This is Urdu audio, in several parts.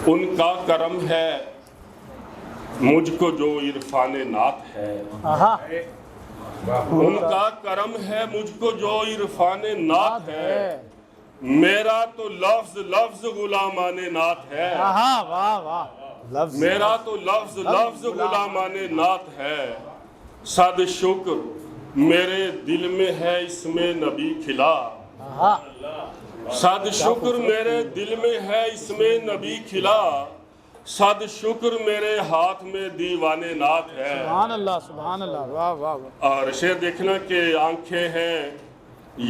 ان کا کرم ہے مجھ کو جو عرفان نعت ہے، ان کا کرم ہے مجھ کو جو عرفان نعت ہے، میرا تو لفظ لفظ غلامان نعت ہے، میرا تو لفظ لفظ غلامان نعت ہے، صد شکر میرے دل میں ہے اس میں نبی کھلا، صد شکر میرے دل میں ہے اس میں نبی کھلا، صد شکر میرے ہاتھ میں دیوان نعت ہے۔ سبحان اللہ، سبحان اللہ، واہ واہ واہ۔ اور شعر دیکھنا کہ آنکھیں ہیں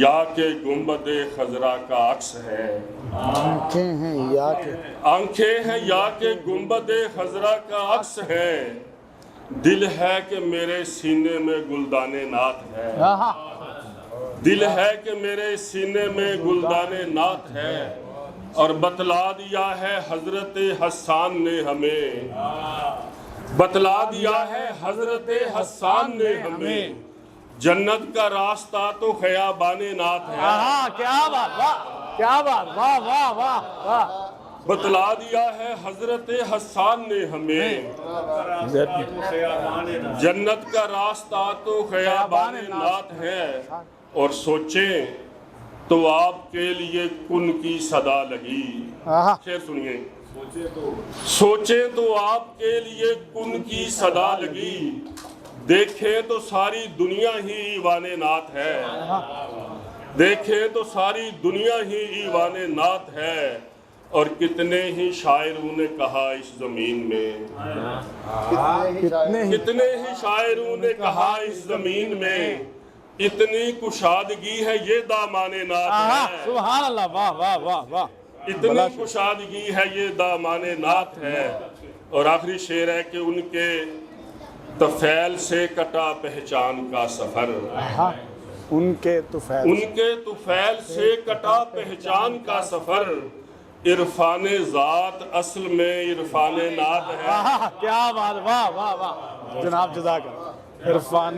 یا کہ گنبد خضرا کا عکس ہے، آنکھیں ہیں یا کہ آنکھیں ہیں یا کہ گنبد خضرا کا عکس ہے، دل ہے کہ میرے سینے میں گلدان نعت ہے، دل ہے کہ میرے سینے میں گلدان نعت ہے، اور بتلا دیا ہے حضرت حسان نے ہمیں، بتلا دیا ہے حضرت حسان نے ہمیں، جنت کا راستہ تو خیابان نعت ہے، کیا بات، واہ کیا بات، واہ واہ واہ واہ۔ بتلا دیا ہے حضرت حسان نے ہمیں، جنت کا راستہ تو خیابان نعت ہے، اور سوچیں تو آپ کے لیے کن کی صدا لگی، شعر سنیے، سوچیں تو آپ کے لیے کن کی صدا لگی، دیکھیں تو ساری دنیا ہی ایوان نعت ہے، دیکھیں تو ساری دنیا ہی ایوان نعت ہے، اور کتنے ہی شاعروں نے کہا اس زمین میں، کتنے ہی شاعروں نے کہا اس زمین میں، اتنی کشادگی ہے یہ دامان نعت ہے، سبحان اللہ، واہ واہ واہ واہ۔ اتنی کشادگی ہے یہ دامان نعت ہے۔ اور آخری شعر ہے کہ ان کے طفیل سے کٹا پہچان کا سفر، ان کے طفیل، ان کے طفیل سے کٹا پہچان کا سفر، عرفان ذات اصل میں عرفان نعت ہے۔ کیا بات، واہ واہ واہ، جناب جزاک اللہ، عرفان